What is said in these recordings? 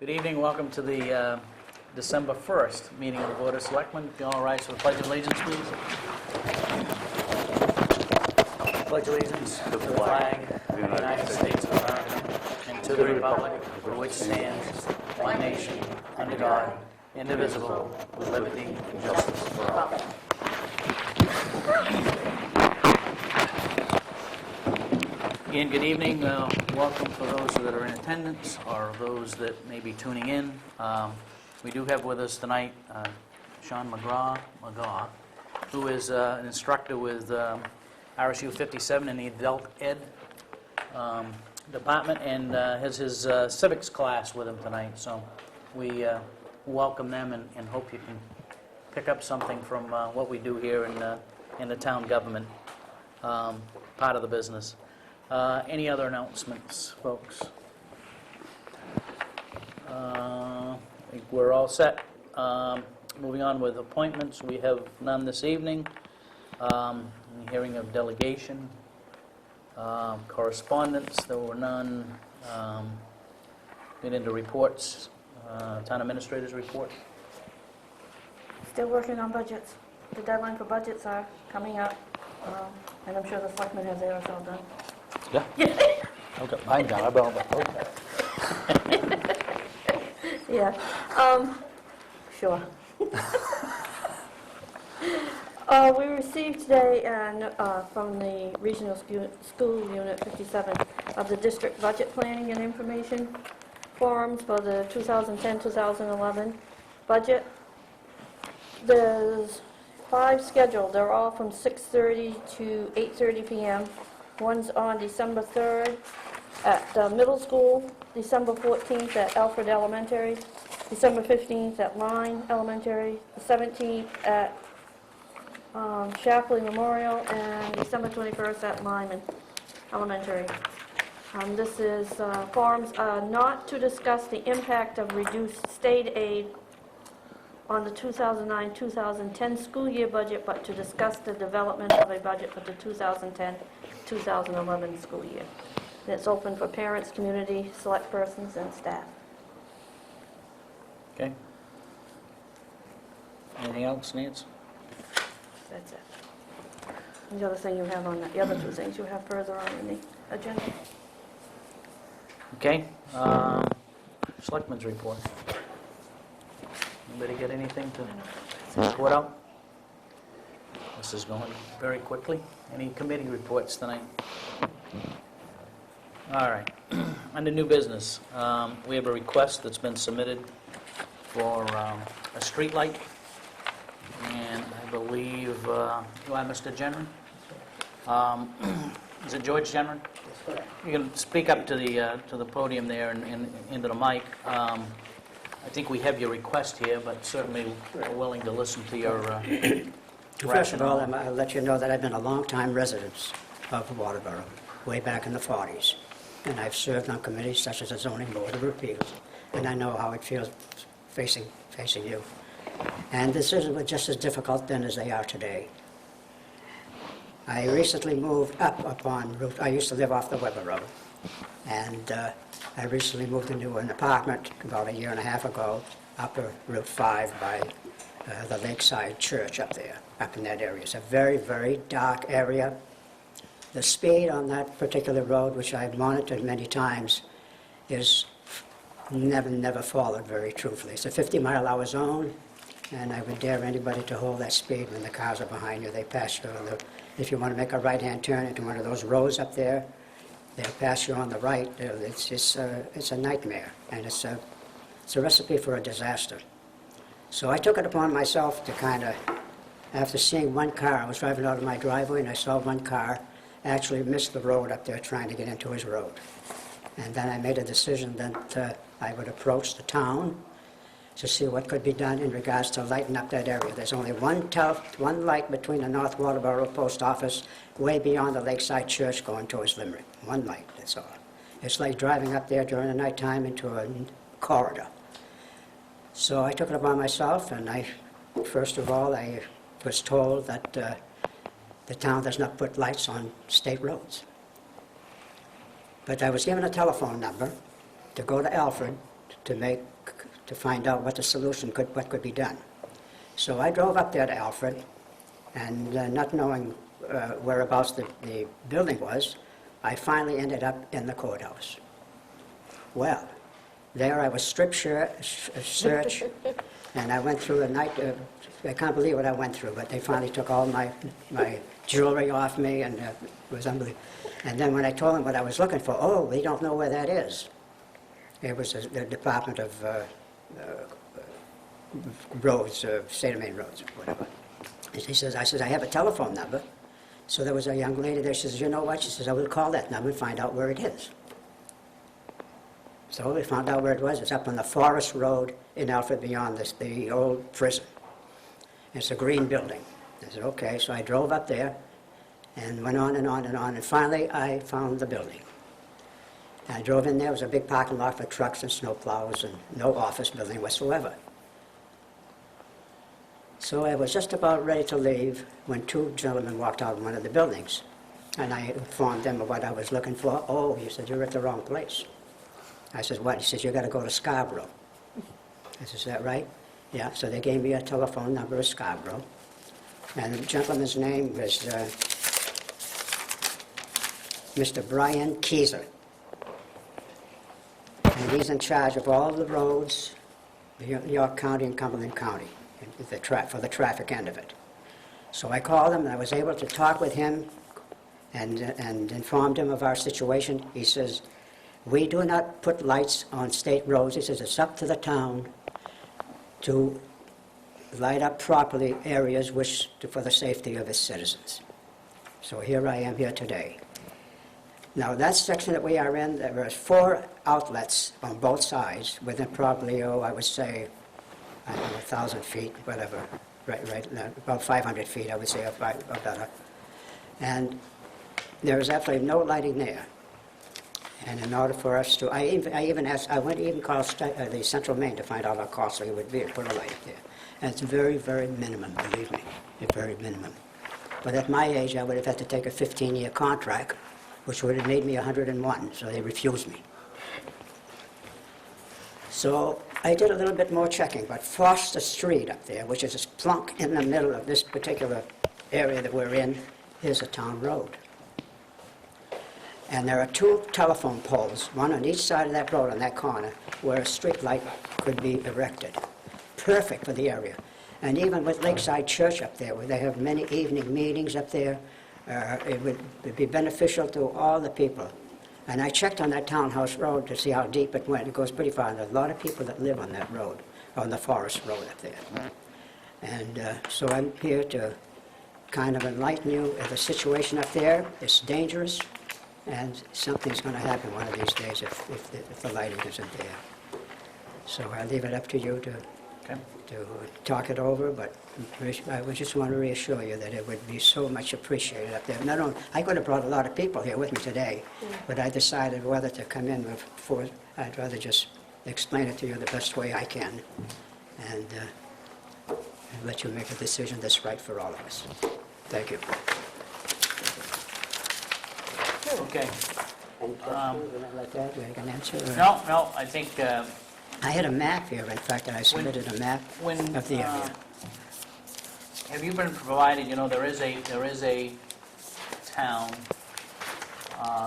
Good evening, welcome to the December 1st meeting of the Board of Selectmen. If you all rise for the Pledge of Allegiance, please. Pledge allegiance to the flag of the United States of America and to the republic for which stands one nation, under God, indivisible, with liberty and justice for all. Again, good evening. Welcome for those that are in attendance or those that may be tuning in. We do have with us tonight Sean McGraw, who is an instructor with RSU 57 in the Adult Ed department and has his civics class with him tonight. So we welcome them and hope you can pick up something from what we do here in the town government part of the business. Any other announcements, folks? I think we're all set. Moving on with appointments, we have none this evening. Hearing of delegation. Correspondence, there were none. Get into reports. Town administrators report. Still working on budgets. The deadline for budgets are coming up, and I'm sure the selectmen have theirs all done. Yeah. I've got mine down. I don't know. Yeah. Sure. We received today from the Regional School Unit 57 of the district budget planning and information forms for the 2010-2011 budget. There's 5 scheduled. They're all from 6:30 to 8:30 p.m. One's on December 3rd at middle school, December 14th at Alfred Elementary, December 15th at Line Elementary, the 17th at Shapley Memorial, and December 21st at Lyman Elementary. This is forms not to discuss the impact of reduced state aid on the 2009-2010 school year budget, but to discuss the development of a budget for the 2010-2011 school year. And it's open for parents, community, select persons, and staff. Okay. Anything else, Nance? That's it. And the other thing you have on that, the other 2 things you have further on in the agenda. Okay. Selectmen's report. Anybody get anything to report out? This is going very quickly. Any committee reports tonight? All right. Under new business, we have a request that's been submitted for a street light, and I believe, do I have Mr. Genron? Is it George Genron? That's correct. You can speak up to the podium there and into the mic. I think we have your request here, but certainly we're willing to listen to your First of all, rationale. I'll let you know that I've been a long-time resident of Waterboro, way back in the 40s. And I've served on committees such as the Zoning Board of Appeals, and I know how it feels facing you. And decisions were just as difficult then as they are today. I recently moved up on Route, I used to live off the Weber Road, and I recently moved into an apartment about a year and a half ago up Route 5 by the Lakeside Church up there, up in that area. It's a very, very dark area. The speed on that particular road, which I've monitored many times, is never followed very truthfully. It's a 50-mile-an-hour zone, and I would dare anybody to hold that speed when the cars are behind you. They pass you on the, if you want to make a right-hand turn into one of those roads up there, they'll pass you on the right. It's a nightmare, and it's a recipe for a disaster. So I took it upon myself to kind of, after seeing one car, I was driving out of my driveway and I saw one car actually miss the road up there trying to get into his road. And then I made a decision that I would approach the town to see what could be done in regards to lighting up that area. There's only one light between the North Waterboro Post Office, way beyond the Lakeside Church going towards Limerick. One light, that's all. It's like driving up there during the nighttime into a corridor. So I took it upon myself, and first of all, I was told that the town does not put lights on state roads. But I was given a telephone number to go to Alfred to find out what the solution what could be done. So I drove up there to Alfred, and not knowing whereabouts the building was, I finally ended up in the courthouse. Well, there I was search, and I went through the night. I can't believe what I went through, but they finally took all my jewelry off me, and it was unbelievable. And then when I told them what I was looking for, oh, we don't know where that is. It was the Department of Roads, State of Maine Roads, whatever. And I said, I have a telephone number. So there was a young lady there. She says, you know what? She says, I will call that number and find out where it is. So we found out where it was. It's up on the Forest Road in Alfred beyond the old prison. It's a green building. I said, okay. So I drove up there and went on and on and on. And finally, I found the building. And I drove in there. It was a big parking lot for trucks and snowplows and no office building whatsoever. So I was just about ready to leave when two gentlemen walked out of one of the buildings. And I informed them of what I was looking for. Oh, he said, you're at the wrong place. I said, what? He says, you got to go to Scarborough. I said, is that right? Yeah, so they gave me a telephone number of Scarborough. And the gentleman's name was Mr. Brian Keyser. And he's in charge of all the roads, York County and Cumberland County, for the traffic end of it. So I called him, and I was able to talk with him and informed him of our situation. He says, we do not put lights on state roads. He says, it's up to the town to light up properly areas for the safety of its citizens. So here I am here today. Now, that section that we are in, there are 4 outlets on both sides within probably, I would say, I don't know, 1,000 feet, whatever, right, about 500 feet, I would say, or better. And there is absolutely no lighting there. And in order for us to, I went even called the Central Maine to find out how costly it would be to put a light there. And it's very, very minimum, believe me, it's very minimum. But at my age, I would have had to take a 15-year contract, which would have made me 101, so they refused me. So I did a little bit more checking, but Foster Street up there, which is plunk in the middle of this particular area that we're in, is a town road. And there are 2 telephone poles, one on each side of that road on that corner, where a street light could be erected. Perfect for the area. And even with Lakeside Church up there, where they have many evening meetings up there, it would be beneficial to all the people. And I checked on that townhouse road to see how deep it went. It goes pretty far. And there are a lot of people that live on that road, on the Forest Road up there. And so I'm here to kind of enlighten you of the situation up there. It's dangerous. And something's going to happen one of these days if the lighting isn't there. So I leave it up to you to talk it over, but I would just want to reassure you that it would be so much appreciated up there. Not only, I could have brought a lot of people here with me today, but I decided whether to come in before, I'd rather just explain it to you the best way I can and let you make a decision that's right for all of us. Thank you. Okay. Any questions like that? You can answer? Or? No, I think I had a map here, in fact, and I submitted a map of the area. have you been provided, there is a town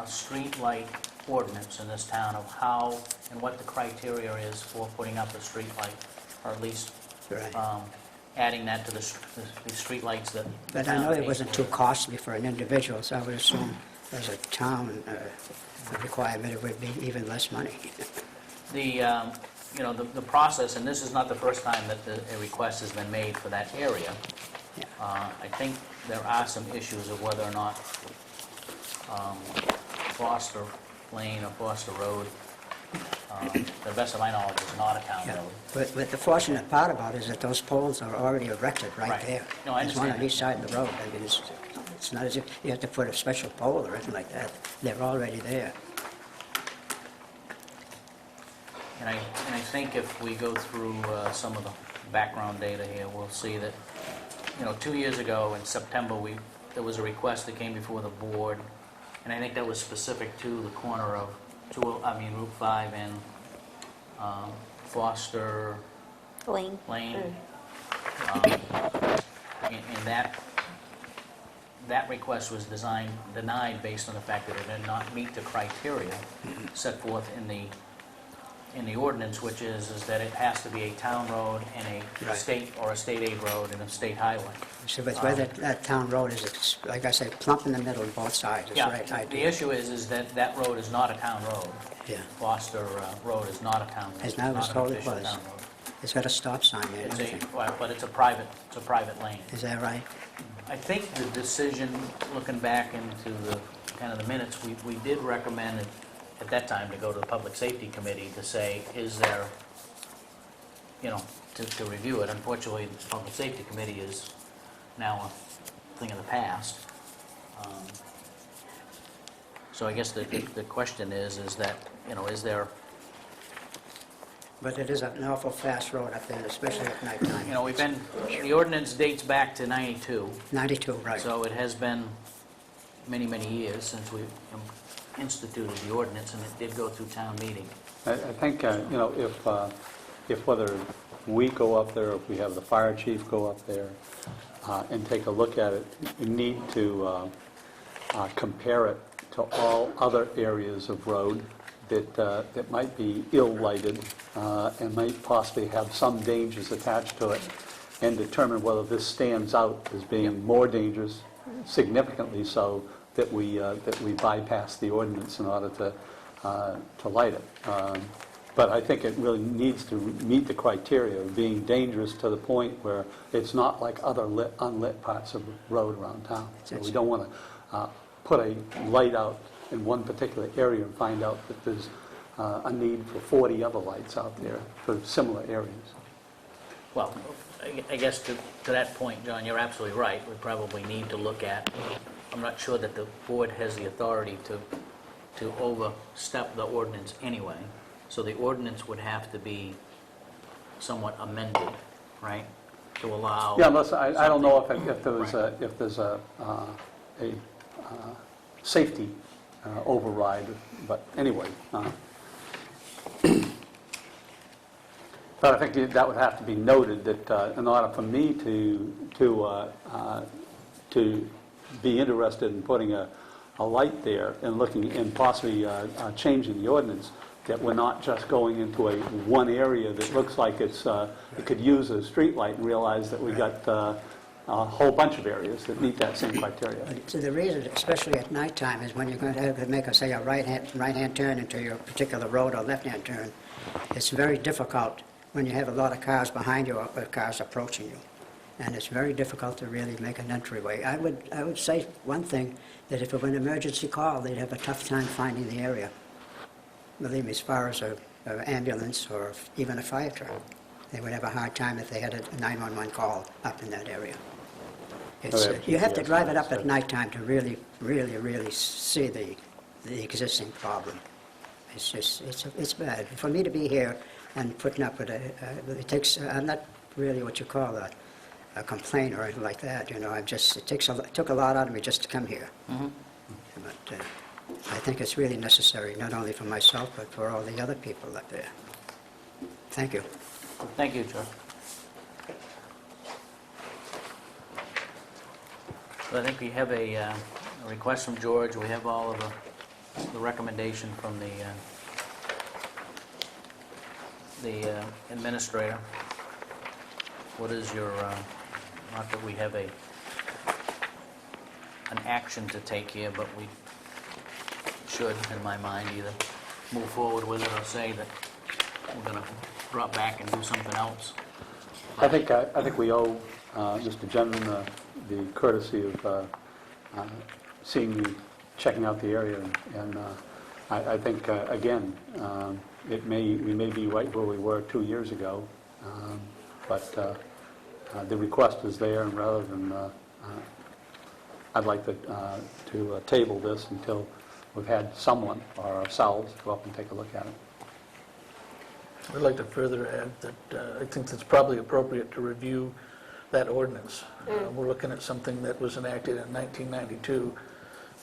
street light ordinance in this town of how and what the criteria is for putting up a street light, or at least Right. Adding that to the street lights that. But I know it wasn't too costly for an individual, so I would assume as a town requirement, it would be even less money. The process, and this is not the first time that a request has been made for that area. Yeah. I think there are some issues of whether or not Foster Lane or Foster Road, to the best of my knowledge, is not a town Yeah. road. But the fortunate part about it is that those poles are already erected right Right. there. No, I There's one understand on each side of the road. I mean, it's not as if you have to put a special pole or anything like that. They're already there. And I think if we go through some of the background data here, we'll see that, 2 years ago in September, there was a request that came before the board, and I think that was specific to the corner of Route 5 and Foster Lane. Lane. And that request was denied based on the fact that it did not meet the criteria set forth in the ordinance, which is that it has to be a town road and a Right. state or a state aid road and a state highway. So but where that town road is, it's, like I say, plump in the middle on both sides, it's Yeah, right the idea. issue is that road is not a town road. Yeah. Foster Road is not a town road. As I was It's not told an it official was. town road. It's got a stop sign there and It's everything. but it's a private lane. Is that right? I think the decision, looking back into the, kind of the minutes, we did recommend at that time to go to the Public Safety Committee to say, is there, to review it. Unfortunately, the Public Safety Committee is now a thing of the past. So I guess the question is that, is there, But it is an awful fast road up there, especially at nighttime. we've been, the ordinance dates back to '92. 92, right. So it has been many, many years since we instituted the ordinance, and it did go through town meeting. I think, if whether we go up there, or if we have the fire chief go up there and take a look at it, we need to compare it to all other areas of road that might be ill-lighted and might possibly have some dangers attached to it, and determine whether this stands out as being more dangerous, significantly so, that we bypass the ordinance in order to light it. But I think it really needs to meet the criteria of being dangerous to the point where it's not like other unlit parts of the road around town. So we don't want to put a light out in one particular area and find out that there's a need for 40 other lights out there for similar areas. Well, I guess to that point, John, you're absolutely right. We probably need to look at, I'm not sure that the board has the authority to overstep the ordinance anyway. So the ordinance would have to be somewhat amended, right, to allow... Yeah, unless, I don't know if there's a safety override, but anyway. But I think that would have to be noted, that in order for me to be interested in putting a light there and looking and possibly changing the ordinance, that we're not just going into one area that looks like it could use a street light, and realize that we got a whole bunch of areas that meet that same criteria. So the reason, especially at nighttime, is when you're going to have to make, say, a right-hand turn into your particular road or left-hand turn, it's very difficult when you have a lot of cars behind you or cars approaching you. And it's very difficult to really make an entryway. I would say one thing, that if it were an emergency call, they'd have a tough time finding the area. Believe me, as far as an ambulance or even a fire truck, they would have a hard time if they had a 911 call up in that area. You have to drive it up at nighttime to really, really, really see the existing problem. It's just, it's bad. For me to be here and putting up with it takes, I'm not really what you call a complaint or anything like that, it took a lot out of me just to come here. Mhm. But I think it's really necessary, not only for myself, but for all the other people up there. Thank you. Thank you, Joe. So I think we have a request from George. We have all of the recommendation from the administrator. What is your, not that we have an action to take here, but we should, in my mind, either move forward with it or say that we're going to drop back and do something else. I think we owe Mr. Gendron the courtesy of seeing you, checking out the area, and I think, again, we may be right where we were 2 years ago, but the request is there, and rather than, I'd like to table this until we've had someone or ourselves go up and take a look at it. I'd like to further add that I think it's probably appropriate to review that ordinance. We're looking at something that was enacted in 1992,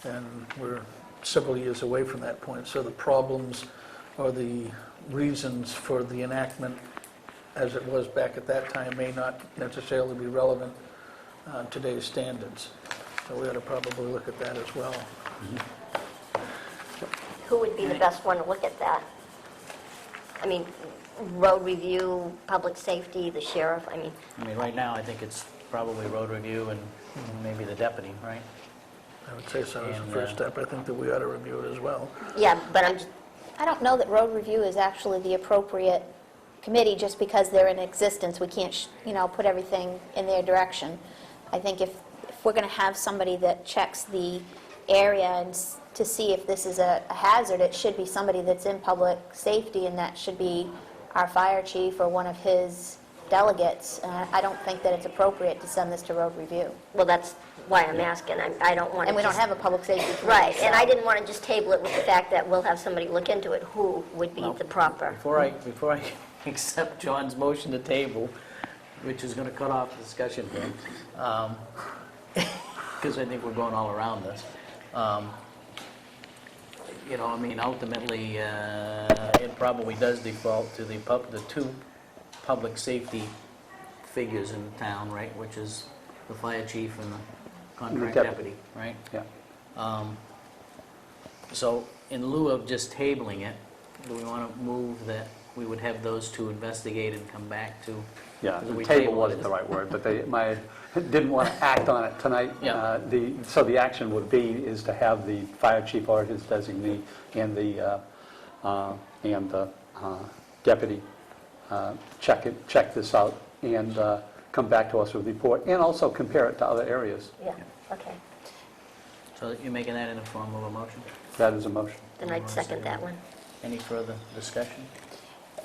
and we're several years away from that point. So the problems or the reasons for the enactment as it was back at that time may not necessarily be relevant on today's standards. So we ought to probably look at that as well. Who would be the best one to look at that? I mean, road review, public safety, the sheriff, I mean, right now, I think it's probably road review and maybe the deputy, right? I would say so as a And, first step. I think that we ought to review it as well. yeah, but I'm just, I don't know that road review is actually the appropriate committee just because they're in existence. We can't, put everything in their direction. I think if we're going to have somebody that checks the area and to see if this is a hazard, it should be somebody that's in public safety, and that should be our fire chief or one of his delegates. I don't think that it's appropriate to send this to road review. well, that's why I'm asking. I don't want to And we don't have a public safety committee. Right, and I so- didn't want to just table it with the fact that we'll have somebody look into it. Who would be Well, the proper? Before I accept John's motion to table, which is going to cut off the discussion here, because I think we're going all around this. Ultimately, it probably does default to the two public safety figures in the town, right, which is the fire chief and the contract The deputy. deputy, right? Yeah. So in lieu of just tabling it, do we want to move that we would have those two investigate and come back to? Yeah, Do we the table table wasn't it? the right word, but didn't want to act on it tonight. Yeah. So the action would be, is to have the fire chief or his designee and the deputy check this out and come back to us with a report, and also compare it to other areas. Yeah, okay. So you're making that in the form of a motion? That is a motion. Then I'd second that one. Any further discussion?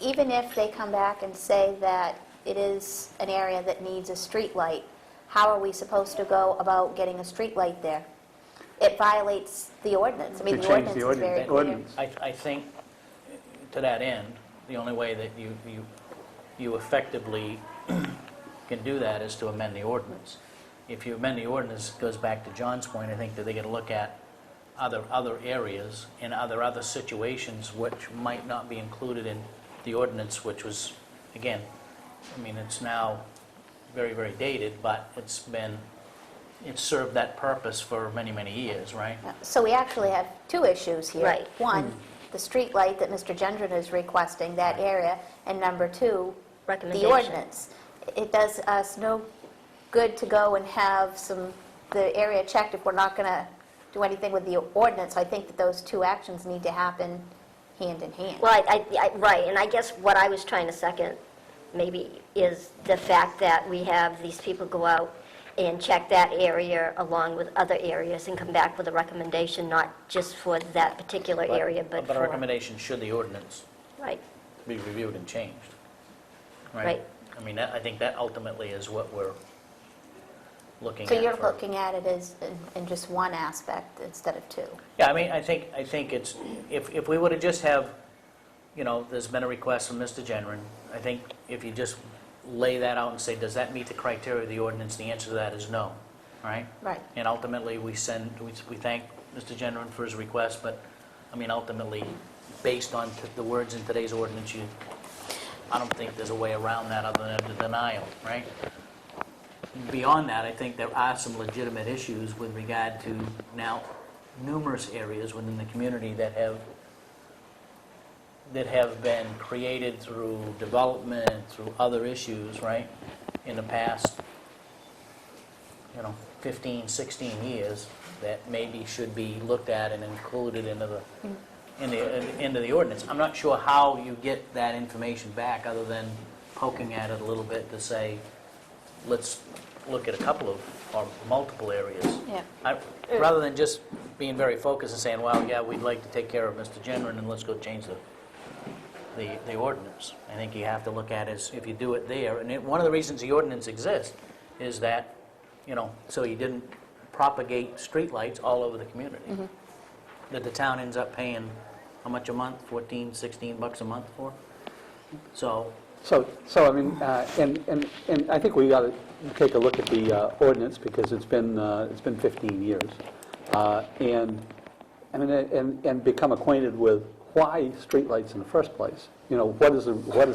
Even if they come back and say that it is an area that needs a street light, how are we supposed to go about getting a street light there? It violates the ordinance. I mean, To the change ordinance the is very clear. ordinance. I think, to that end, the only way that you effectively can do that is to amend the ordinance. If you amend the ordinance, it goes back to John's point, I think that they're going to look at other areas and other situations which might not be included in the ordinance, which was, again, it's now very, very dated, but it's served that purpose for many, many years, right? So we actually have two issues here. Right. One, the street light that Mr. Gendron is requesting, that area, and number two, the Recommendation. ordinance. It does us no good to go and have the area checked if we're not going to do anything with the ordinance. I think that those two actions need to happen hand in hand. Well, right, and I guess what I was trying to second maybe is the fact that we have these people go out and check that area along with other areas and come back with a recommendation, not just for that particular area, but But a for... recommendation, should the ordinance Right, be reviewed and changed, right? Right. I think that ultimately is what we're looking at. So you're for- looking at it as in just one aspect instead of two. Yeah, I think it's, if we were to just have, there's been a request from Mr. Genron, I think if you just lay that out and say, does that meet the criteria of the ordinance, the answer to that is no, right? Right. And ultimately, we thank Mr. Genron for his request, but, ultimately, based on the words in today's ordinance, I don't think there's a way around that other than a denial, right? Beyond that, I think there are some legitimate issues with regard to now numerous areas within the community that have been created through development, through other issues, right, in the past, 15, 16 years, that maybe should be looked at and included into the ordinance. I'm not sure how you get that information back, other than poking at it a little bit to say, let's look at a couple of, or multiple areas. Yeah. Rather than just being very focused and saying, well, yeah, we'd like to take care of Mr. Genron, and let's go change the ordinance. I think you have to look at is, if you do it there, and one of the reasons the ordinance exists is that, so you didn't propagate streetlights all over the community. That the town ends up paying, how much a month? 14, 16 bucks a month for? So, And I think we got to take a look at the ordinance, because it's been 15 years, and become acquainted with why streetlights in the first place? You know, what is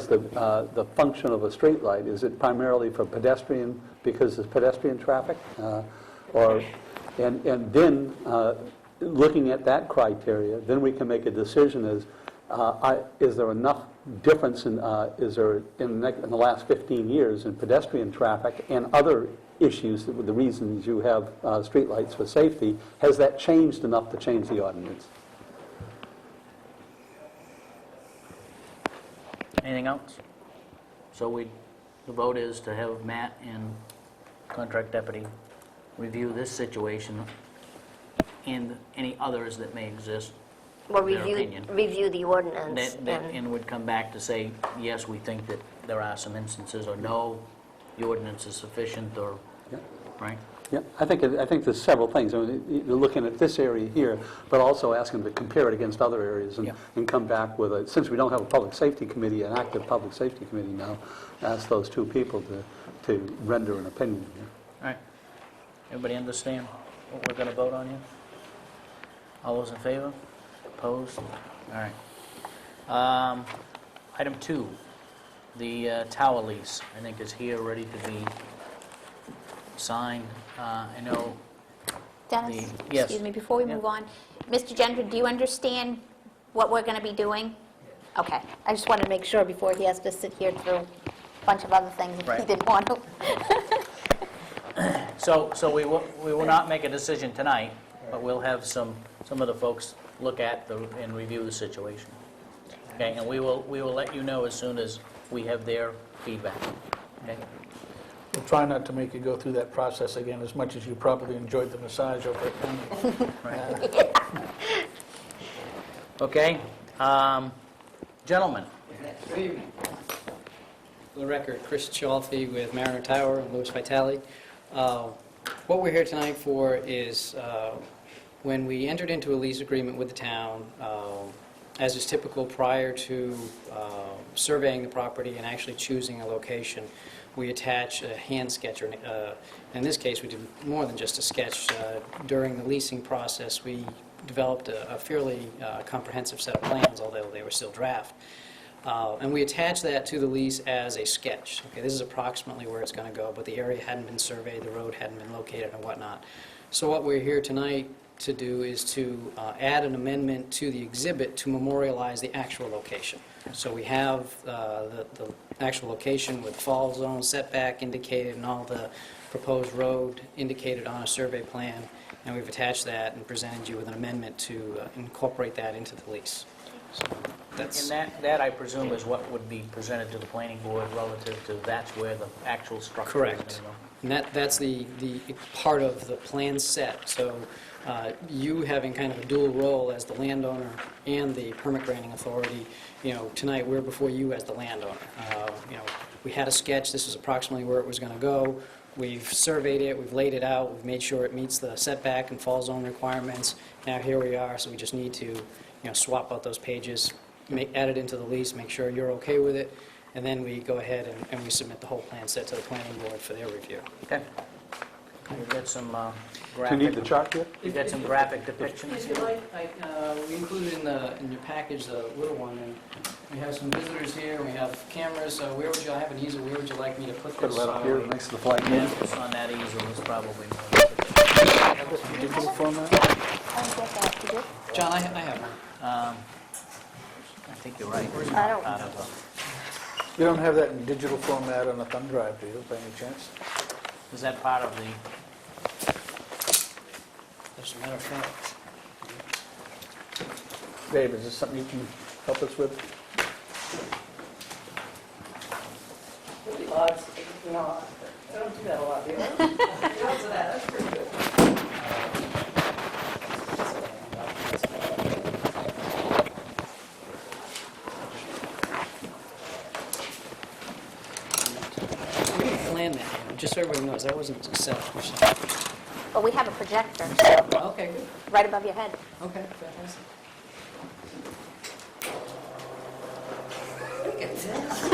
the function of a streetlight? Is it primarily for pedestrian, because there's pedestrian traffic? And then, looking at that criteria, then we can make a decision is there enough difference in the last 15 years in pedestrian traffic and other issues, the reasons you have streetlights for safety, has that changed enough to change the ordinance? Anything else? So the vote is to have Matt and Contract Deputy review this situation and any others that may exist, Or their opinion. review the ordinance. And would come back to say, yes, we think that there are some instances, or no, the ordinance is sufficient, or, Yeah. right? Yeah, I think there's several things. I mean, you're looking at this area here, but also ask them to compare it against other areas Yeah. and come back with since we don't have a public safety committee, an active public safety committee now, ask those two people to render an opinion here. All right. Everybody understand what we're going to vote on here? All those in favor? Opposed? All right. Item 2, the tower lease, I think is here, ready to be signed. I know, Dennis, yes. excuse me, before we Yeah. move on, Mr. Gendron, do you understand what we're going to be doing? Okay, I just wanted to make sure before he has to sit here through a bunch of other things if he Right. didn't want to. so we will not make a decision tonight, but we'll have some of the folks look at and review the situation. Okay, and we will let you know as soon as we have their feedback. Okay? We'll try not to make you go through that process again, as much as you probably enjoyed the massage over at County. Okay, gentlemen, Good evening. For the record, Chris Chalfie with Mariner Tower and Louis Vitale. What we're here tonight for is when we entered into a lease agreement with the town, as is typical prior to surveying the property and actually choosing a location, we attach a hand sketch. In this case, we did more than just a sketch. During the leasing process, we developed a fairly comprehensive set of plans, although they were still draft. And we attached that to the lease as a sketch. Okay, this is approximately where it's going to go, but the area hadn't been surveyed, the road hadn't been located, and whatnot. So what we're here tonight to do is to add an amendment to the exhibit to memorialize the actual location. So we have the actual location with fall zone setback indicated and all the proposed road indicated on a survey plan, and we've attached that and presented you with an amendment to incorporate that into the lease. So that's... and that I presume is what would be presented to the planning board relative to that's where the actual structure is going to Correct. go. And that's the part of the plan set. So you having kind of a dual role as the landowner and the permit granting authority, tonight we're before you as the landowner. We had a sketch, this is approximately where it was going to go. We've surveyed it, we've laid it out, we've made sure it meets the setback and fall zone requirements. Now here we are, so we just need to swap out those pages, add it into the lease, make sure you're okay with it, and then we go ahead and we submit the whole plan set to the planning board for their review. Okay. We've got some Do you need the graphic, chart here? we've got some graphic depictions If you here. like, we included in your package the little one, and we have some visitors here, we have cameras, so where would you, I have an easel, where would you like me to put Put this? it right up here next to the flag. Yeah, it's on that easel is probably more. Digital format? I don't get that, you do? John, I have one. I think you're right. I don't- Out of You don't have that in digital format on a thumb drive, do you, by any chance? is that part of the, As a matter of fact, Dave, is this something you can help us with? No, I don't do that a lot, do I? You don't do that, that's pretty good. we didn't plan that, just so everybody knows, that wasn't set. But we have a projector, so Okay, good, right above your head. okay, fantastic. Look at this.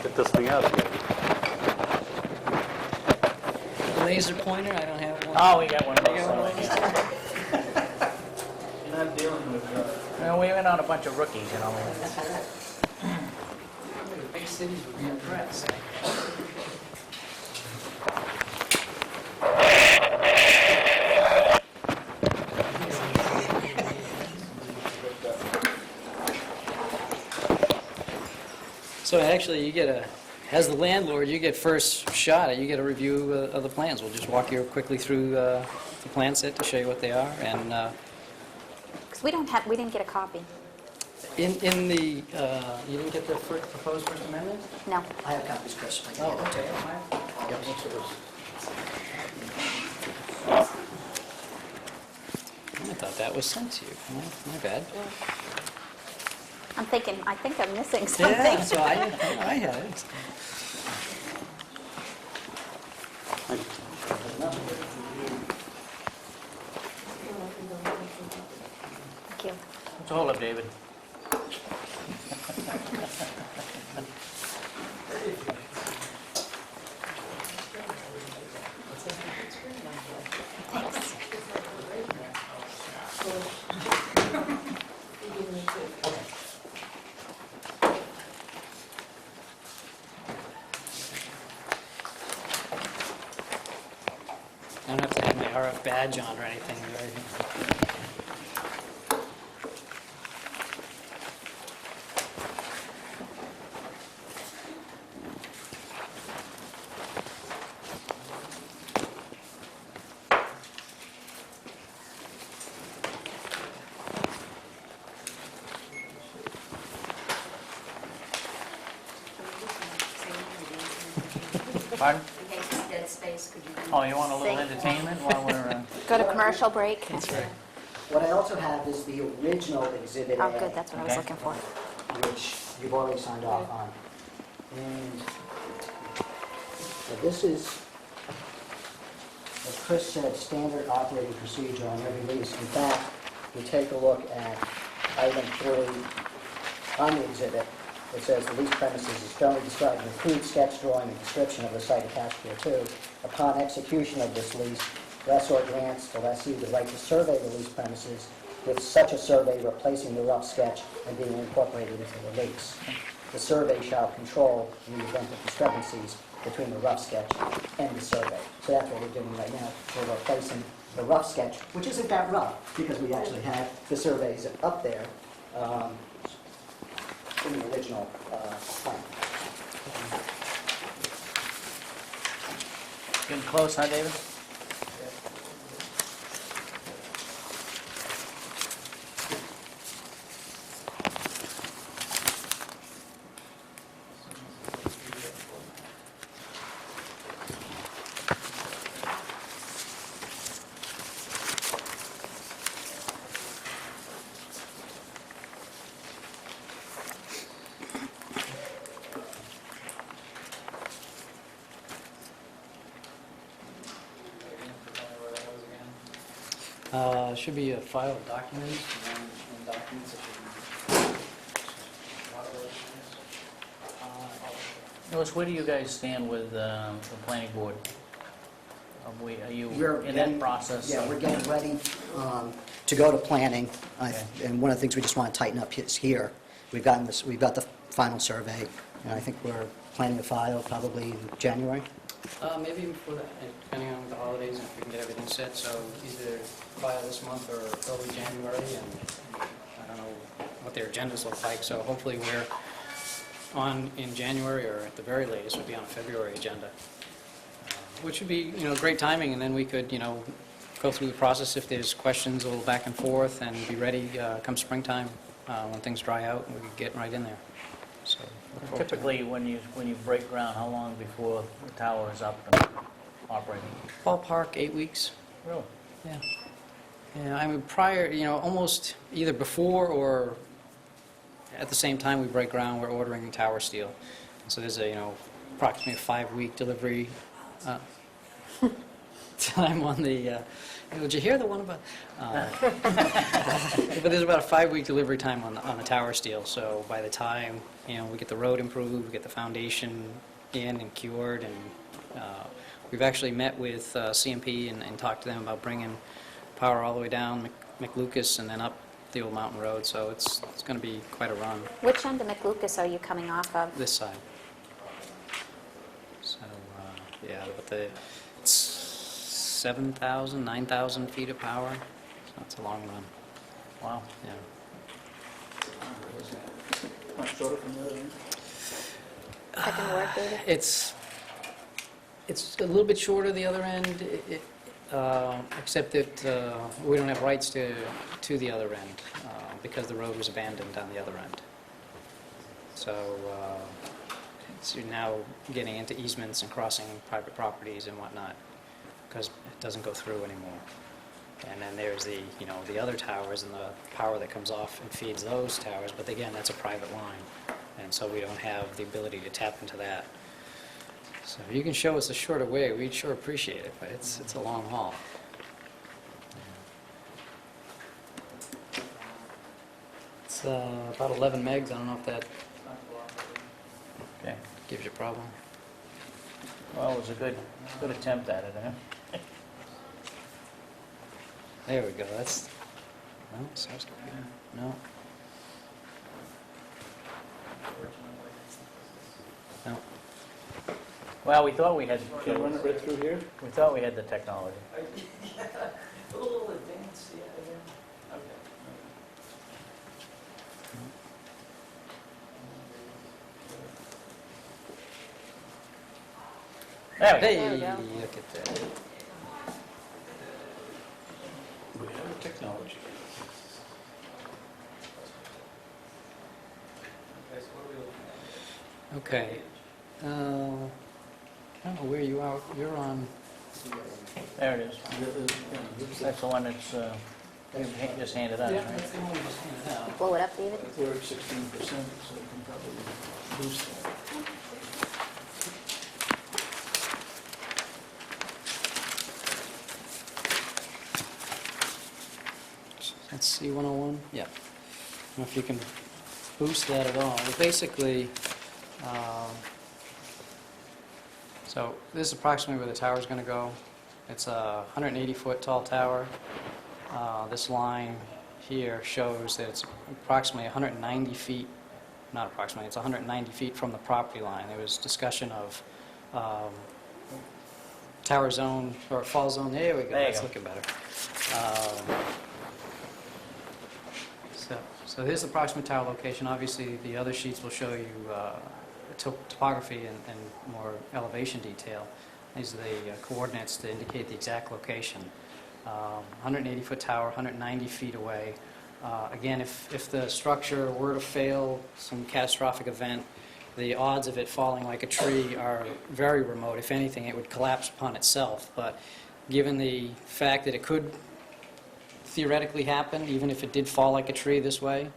Get this thing out of here. Laser pointer, I don't have one. oh, we got one of those. You got one of somewhere. You're not dealing with Well, we went on a bunch of rookies, you know. Big cities would be impressed. So actually, you get as the landlord, you get first shot at, you get a review of the plans. We'll just walk you quickly through the plan set to show you what they are. And Because we didn't get a copy. in the, you didn't get the proposed First Amendment? No. I have copies, Chris. I can Oh, get it to okay. you. I thought that was sent to you. My bad. I'm thinking, I think I'm missing something. Yeah, so I had it. Thank you. So hold up, David. I don't have to have my RF badge on or anything, right? Pardon? In case it's dead space, could you? Oh, you want a little entertainment while we're... Go to commercial break. That's right. What I also have is the original Exhibit A. Oh, good, that's what I was Okay. looking for. Which you've already signed off on. And so this is, as Chris said, standard operating procedure on every lease. In fact, we take a look at item 3 on the exhibit. It says the lease premises is generally described in a crude sketch drawing and description of the site attached here too. Upon execution of this lease, lessor grants the lessee the right to survey the lease premises, with such a survey replacing the rough sketch and being incorporated into the lease. The survey shall control in the event of discrepancies between the rough sketch and the survey. So that's what we're doing right now. We're replacing the rough sketch, which isn't that rough, because we actually had the surveys up there in the original plan. Getting close, huh, David? Should be a file of documents, and documents that should be... Louis, where do you guys stand with the planning board? Are you We're in getting- that process? Yeah, we're getting ready to go to planning. Okay. And one of the things we just want to tighten up is here. We've got the final survey, and I think we're planning to file probably in January. Maybe before that, depending on the holidays, and if we can get everything set, so either file this month or early January, and I don't know what their agendas look like, so hopefully we're on in January, or at the very latest, would be on a February agenda, which would be, great timing, and then we could, go through the process if there's questions, a little back and forth, and be ready come springtime, when things dry out, and we could get right in there. So look forward to it. Typically, when you break ground, how long before the tower is up and operating? Ballpark, 8 weeks. Really? Yeah. Yeah, I mean, prior, almost either before or at the same time we break ground, we're ordering tower steel. So there's approximately a 5-week delivery time on the, did you hear the one about? But there's about a 5-week delivery time on the tower steel. So by the time, we get the road improved, we get the foundation in and cured, and we've actually met with CMP and talked to them about bringing power all the way down McLucas and then up the old mountain road, so it's going to be quite a run Which end of McLucas are you coming off of? this side. So, yeah, but it's 7,000, 9,000 feet of power, so it's a long run, Wow. yeah. Not shorter from the other end. Second word, David? It's a little bit shorter the other end, except that we don't have rights to the other end because the road was abandoned on the other end. So you're now getting into easements and crossing private properties and whatnot because it doesn't go through anymore. And then there's the other towers and the power that comes off and feeds those towers, but again, that's a private line. And so we don't have the ability to tap into that. So if you can show us a shorter way, we'd sure appreciate it, but it's a long haul. It's about 11 megs. I don't know if that Okay. gives you a problem. Well, it was a good attempt at it, huh? There we go. That's no source computer. No. No. Well, we thought we had, Can I run it right through here? we thought we had the technology. A little advanced, yeah, yeah. Okay. There we go. Hey, we go. look at that. We have the technology. Okay. I don't know where you are. You're on. There it is. That's the one that's, you just handed us, right? the one we just handed out. Blow it up, David? We're at 16%, so we can probably boost that. That's C101? Yeah. I don't know if you can boost that at all. Well, basically, so this is approximately where the tower's going to go. It's a 180-foot tall tower. This line here shows that it's approximately 190 feet, not approximately, it's 190 feet from the property line. There was discussion of tower zone, or fall zone, there we go, There you that's go. looking better. So here's the approximate tower location. Obviously, the other sheets will show you topography and more elevation detail. These are the coordinates to indicate the exact location. 180-foot tower, 190 feet away. Again, if the structure were to fail, some catastrophic event, the odds of it falling like a tree are very remote. If anything, it would collapse upon itself. But given the fact that it could theoretically happen, even if it did fall like a tree this way,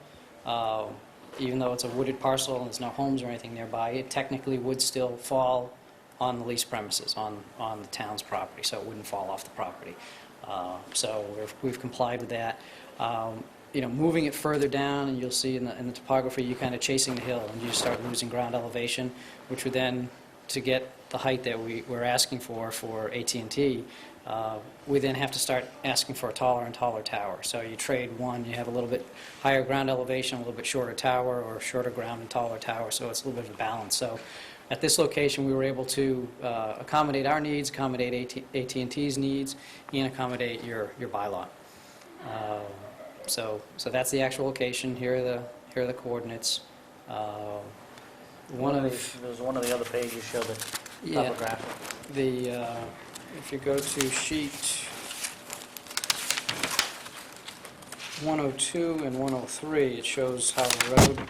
even though it's a wooded parcel and there's no homes or anything nearby, it technically would still fall on the leased premises, on the town's property, so it wouldn't fall off the property. So we've complied with that. Moving it further down, and you'll see in the topography, you're kind of chasing the hill, and you start losing ground elevation, which would then, to get the height that we're asking for AT&T, we then have to start asking for a taller and taller tower. So you trade one, you have a little bit higher ground elevation, a little bit shorter tower, or shorter ground and taller tower, so it's a little bit of a balance. So at this location, we were able to accommodate our needs, accommodate AT&T's needs, and accommodate your bylaw. So that's the actual location. Here are the coordinates. There's one of the other pages show the Yeah. topographic. If you go to sheet 102 and 103, it shows how the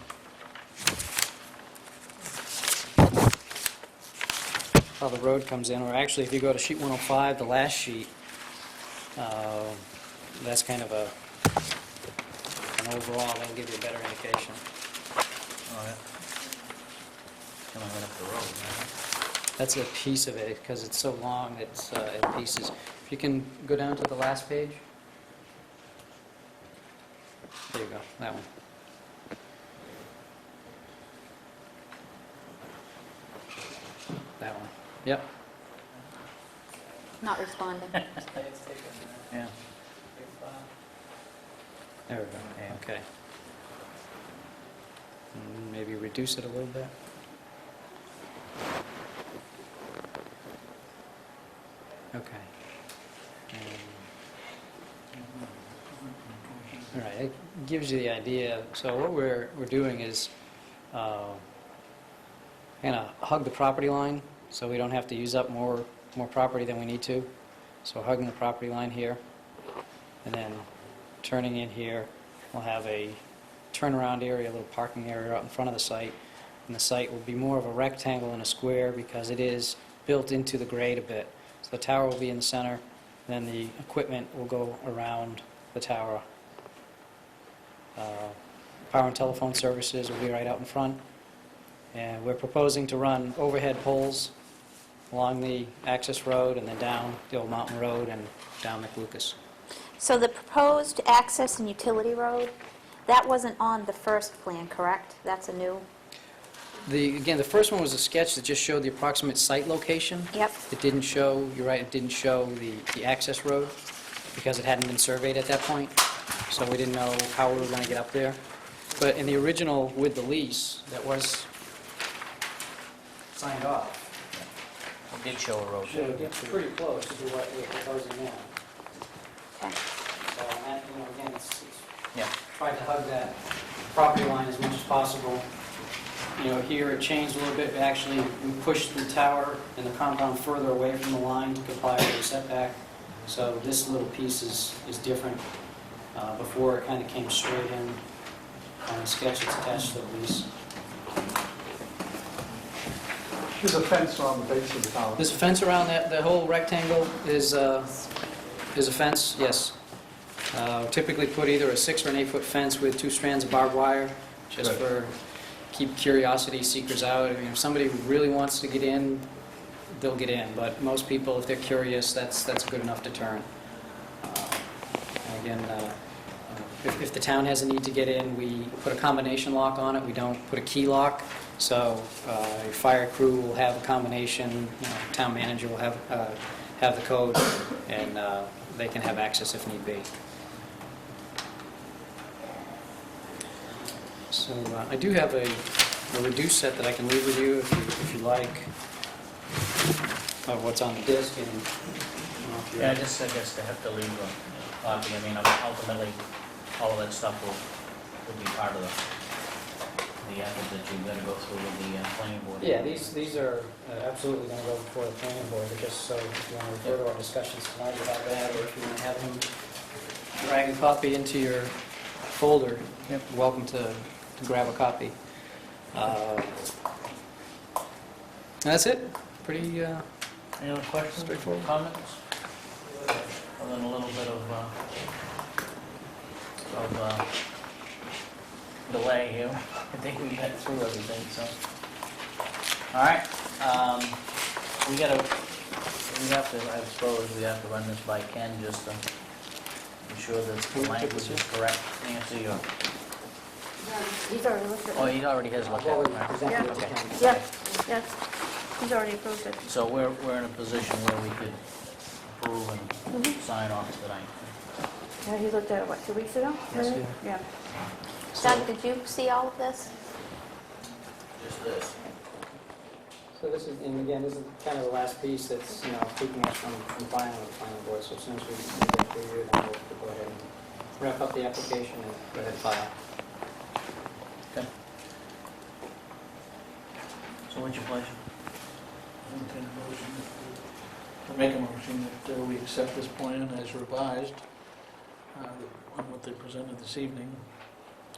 road comes in. Or actually, if you go to sheet 105, the last sheet, that's kind of an overall. That'll give you a better indication. Oh, yeah. Coming right up the road, man. That's a piece of it, because it's so long, it's in pieces. If you can go down to the last page. There you go, that one. That one, yep. Not responding. Yeah. There we go, okay. Maybe reduce it a little bit. Okay. All right, it gives you the idea. So what we're doing is kind of hug the property line, so we don't have to use up more property than we need to. So hugging the property line here, and then turning in here, we'll have a turnaround area, a little parking area out in front of the site. And the site will be more of a rectangle than a square because it is built into the grade a bit. So the tower will be in the center, then the equipment will go around the tower. Power and telephone services will be right out in front. And we're proposing to run overhead poles along the access road and then down the old mountain road and down McLucas. So the proposed access and utility road, that wasn't on the first plan, correct? That's a new? Again, the first one was a sketch that just showed the approximate site location. Yep. It didn't show, you're right, it didn't show the access road because it hadn't been surveyed at that point. So we didn't know how we were going to get up there. But in the original with the lease that was signed off, It did show a road. it gets pretty close to what we're proposing now. Okay. So, and that, again, it's Yeah. tried to hug that property line as much as possible. Here it changed a little bit. Actually, we pushed the tower and the compound further away from the line to comply with the setback. So this little piece is different. Before it kind of came straight in on the sketch that's attached to the lease. There's a fence on the base of the tower. There's a fence around that. The whole rectangle is a fence, yes. Typically put either a 6 or an 8-foot fence with 2 strands of barbed wire, just Right. for keep curiosity seekers out. I mean, if somebody really wants to get in, they'll get in. But most people, if they're curious, that's a good enough deterrent. Again, if the town has a need to get in, we put a combination lock on it. We don't put a key lock. So your fire crew will have a combination. Town manager will have the code, and they can have access if need be. So I do have a reduced set that I can leave with you if you like, of what's on the disc. And Yeah, I guess they have to leave a copy. I mean, ultimately, all of that stuff will be part of the effort that you've got to go through with the planning board. Yeah, these are absolutely going to go before the planning board, but just so if you want to refer to our discussions tonight about that, or if you want to have him drag a copy into your folder, you're welcome to grab a copy. And that's it. Pretty Any other questions, straightforward. comments? Other than a little bit of delay here. I think we got through everything, so. All right, I suppose we have to run this by Ken just to ensure that the language is correct. Nancy, or, He's already looked at oh, it. he already has looked at it, right? Presented it to Okay. Ken. Yeah, yes, he's already approved it. So we're in a position where we could approve and sign off tonight. Yeah, he looked at it, what, 2 weeks ago? Yes. Maybe? Yeah. Doug, did you see all of this? Just this. So this is, and again, this is kind of the last piece that's, keeping us from filing with the planning board. So as soon as we get through here, then we'll go ahead and wrap up the application and go ahead and file. Okay. So what's your pleasure? I make a motion that we accept this plan as revised, on what they presented this evening.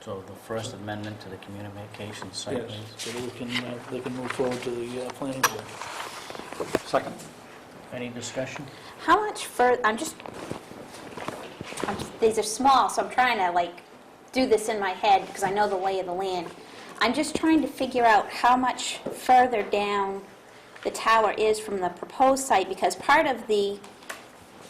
So the First Amendment to the communication site Yes, lease. so that they can move forward to the planning board. Second. Any discussion? How much further, these are small, so I'm trying to do this in my head because I know the lay of the land. I'm just trying to figure out how much further down the tower is from the proposed site, because part of the,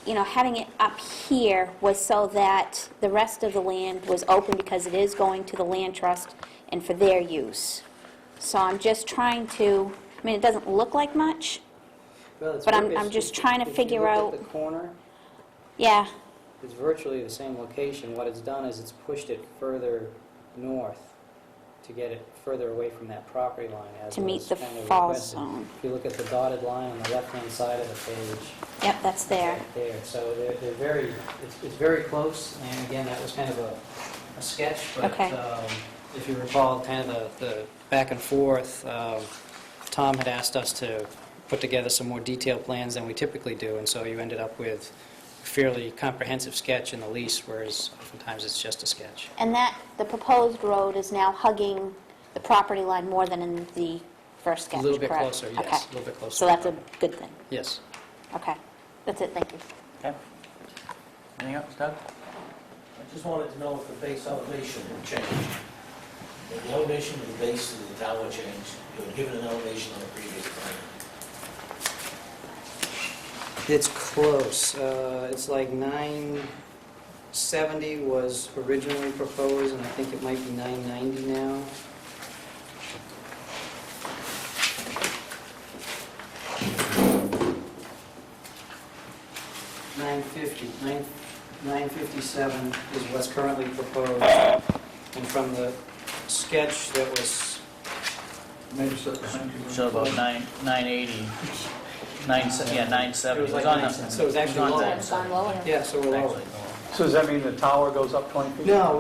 having it up here was so that the rest of the land was open because it is going to the land trust and for their use. So I'm just trying to, it doesn't look like much. Well, But I'm just trying to figure out- If you look at the corner, Yeah, it's virtually the same location. What it's done is it's pushed it further north to get it further away from that property line as To meet was the kind of fall requested. zone. If you look at the dotted line on the left-hand side of the page, Yep, that's there. right there. So they're very, it's very close, and again, that was kind of a sketch, but Okay. if you recall, kind of the back and forth, Tom had asked us to put together some more detailed plans than we typically do, and so you ended up with a fairly comprehensive sketch in the lease, whereas oftentimes it's just a sketch. And the proposed road is now hugging the property line more than in the first sketch, A little bit correct? closer, yes, Okay. a little bit closer. So that's a good thing. Yes. Okay. That's it, thank you. Okay. Anything else, Doug? I just wanted to know if the base elevation had changed. If the elevation of the base of the tower changed, you were given an elevation on the previous plan. It's close. It's like 970 was originally proposed, and I think it might be 990 now. Nine 957 is what's currently proposed, and from the sketch that was, Maybe so, behind you. So about 980, yeah, 970. it was like on 970, so it was actually on lower. that It's gone lower. Yeah, so we're lower. Actually, So does that mean the tower goes up 20 feet? No,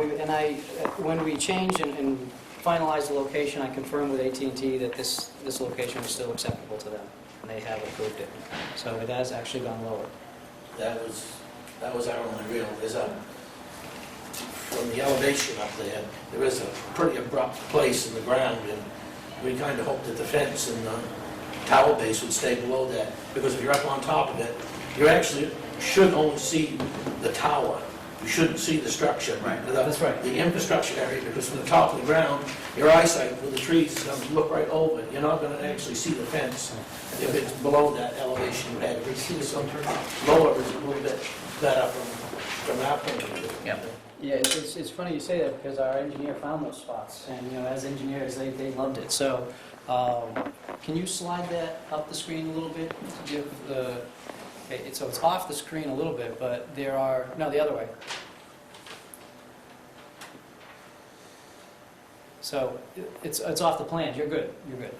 when we changed and finalized the location, I confirmed with AT&T that this location was still acceptable to them, and they have approved it. So it has actually gone lower. That was our only real, from the elevation up there is a pretty abrupt place in the ground, and we kind of hoped that the fence and the tower base would stay below that, because if you're up on top of it, you actually should only see the tower. You shouldn't see the structure. Right. That's right. The infrastructure area, because from the top of the ground, your eyesight with the trees is going to look right over it. You're not going to actually see the fence if it's below that elevation you had. If you see something lower, it's a little bit better from our point of view. Yep. Yeah, it's funny you say that, because our engineer found those spots, and, as engineers, they loved it. So, can you slide that up the screen a little bit? To give the, okay, so it's off the screen a little bit, but there are, no, the other way. So, it's off the plans, you're good, you're good.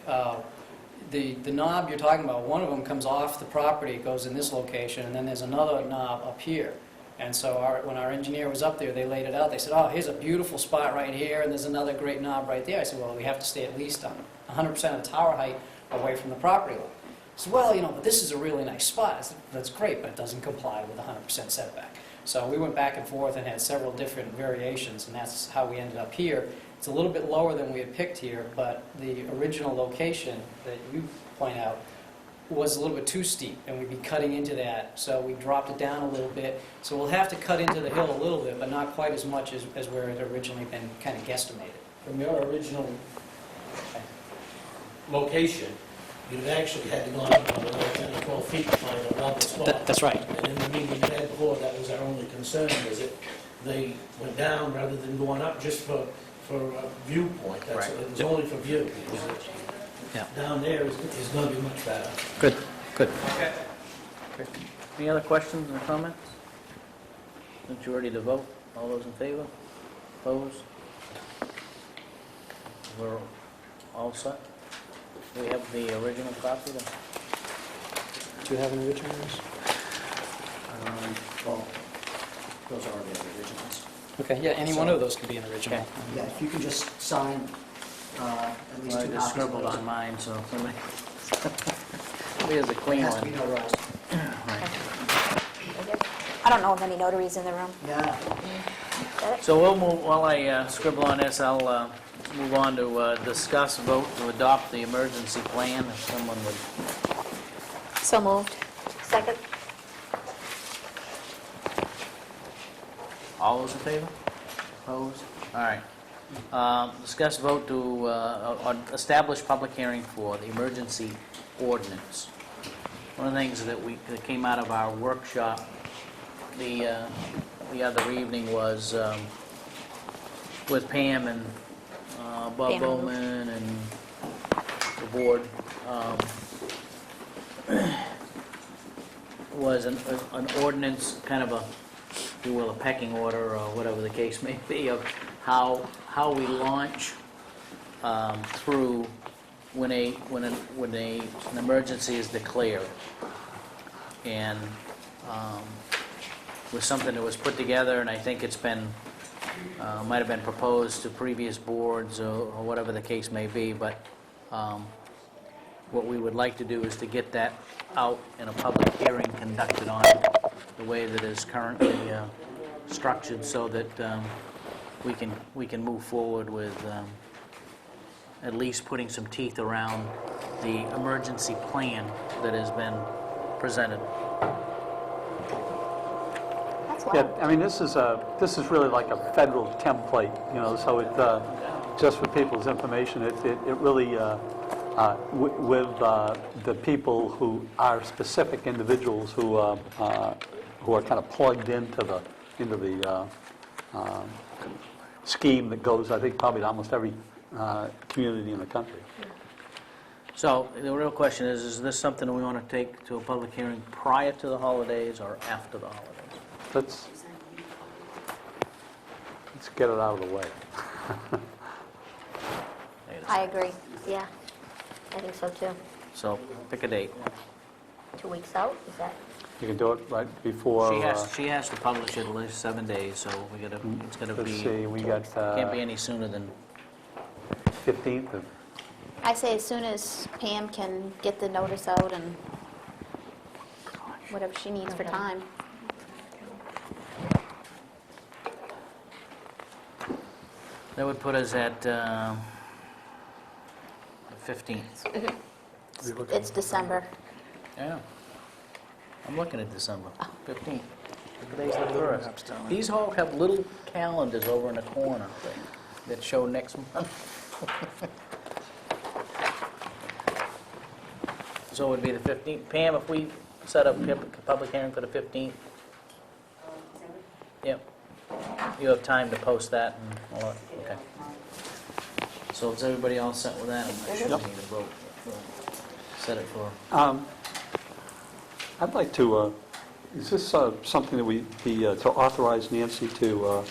The knob you're talking about, one of them comes off the property, goes in this location, and then there's another knob up here. And so when our engineer was up there, they laid it out. They said, oh, here's a beautiful spot right here, and there's another great knob right there. I said, well, we have to stay at least 100% of the tower height away from the property line. I said, well, but this is a really nice spot. I said, that's great, but it doesn't comply with 100% setback. So we went back and forth and had several different variations, and that's how we ended up here. It's a little bit lower than we had picked here, but the original location that you point out was a little bit too steep, and we'd be cutting into that, so we dropped it down a little bit. So we'll have to cut into the hill a little bit, but not quite as much as where it had originally been kind of guesstimated. From your original location, you'd actually had to go up about 10 or 12 feet to find a level spot. That's right. And in the meeting we had before, that was our only concern, was that they went down rather than going up just for a viewpoint. Right. It was only for view. Yeah. Down there is going to be much better. Good, good. Any other questions or comments? Majority to vote. All those in favor? Opposed? We're all set? Do we have the original copy? Do you have an original? Well, those are already the originals. Okay, yeah, any one of those could be an original. Okay. Yeah, if you can just sign at least Well, I two just copies of scribbled those. on mine, so somebody has a It clean has to be one. notarized. I don't know of any notaries in the room. Yeah. So we'll move, while I scribble on this, I'll move on to discuss, vote to adopt the emergency plan, if someone would. So moved. Second? All those in favor? Opposed? All right. Discuss, vote to establish public hearing for the emergency ordinance. One of the things that came out of our workshop the other evening was with Pam and Bob Pam. Bowman and the board, was an ordinance, kind of a you will, a pecking order, or whatever the case may be, of how we launch through when an emergency is declared. And was something that was put together, and I think it's been, might have been proposed to previous boards or whatever the case may be, but what we would like to do is to get that out in a public hearing conducted on it the way that is currently structured, so that we can move forward with at least putting some teeth around the emergency plan that has been presented. That's Yeah, loud. I mean, this is really like a federal template, you know, so it, just for people's information, it really, with the people who are specific individuals who are kind of plugged into the scheme that goes, I think, probably to almost every community in the country. So the real question is this something we want to take to a public hearing prior to the holidays or after the holidays? Let's get it out of the way. I agree. Yeah, I think so too. So pick a date. 2 weeks out, is that? You can do it right before, She has to publish it at least 7 days, so it's gotta let's be, see, we got can't be any sooner than, 15th of, I say as soon as Pam can get the notice out and whatever she needs for Okay. time. that would put us at 15th. It's December. Yeah. I'm looking at December, 15th. Today's the first. These all have little calendars over in the corner that show next month. So it would be the 15th. Pam, if we set up a public hearing for the 15th? Yep. You have time to post that and all that? Okay. So is everybody all set with that? I'm not sure we need a vote. We'll set it for... I'd like to, is this something that to authorize Nancy to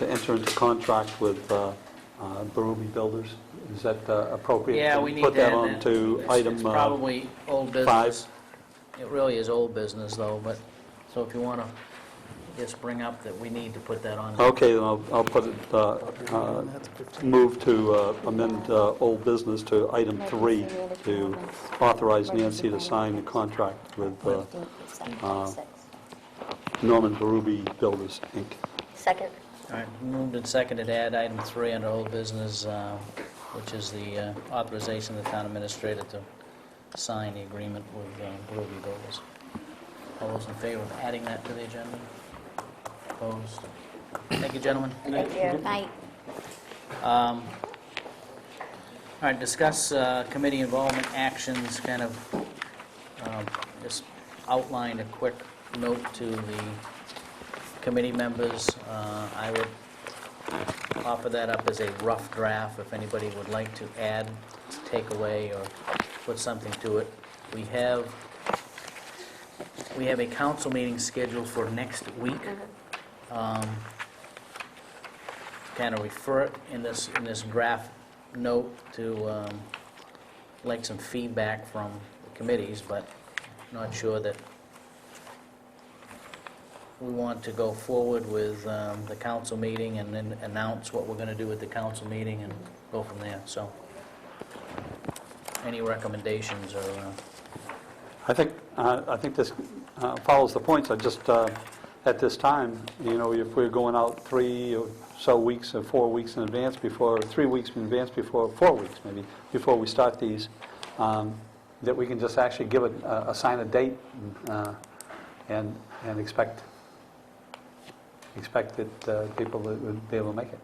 enter into contract with Berube Builders? Is that appropriate? Yeah, to we need put that that. on to item It's probably old 5? business. It really is old business, though, but, so if you want to just bring up that we need to put that on. Okay, then I'll put it, move to amend old business to item 3, to authorize Nancy to sign the contract with Norman Berube Builders, Inc. Second. All right, moved and seconded to add item 3 under old business, which is the authorization of the town administrator to sign the agreement with Berube Builders. All those in favor of adding that to the agenda? Opposed? Thank you, gentlemen. Thank you. Night. All right, discuss committee involvement actions, kind of just outline a quick note to the committee members. I would offer that up as a rough draft if anybody would like to add, take away, or put something to it. We have a council meeting scheduled for next week. Kind of refer it in this draft note to like some feedback from the committees, but not sure that we want to go forward with the council meeting and then announce what we're going to do at the council meeting and go from there. So, any recommendations or... I think this follows the points. I just, at this time, you know, if we're going out 3 or so weeks or 4 weeks in advance before, 3 weeks in advance before, 4 weeks maybe, before we start these, that we can just actually give it, assign a date and expect that people would be able to make it.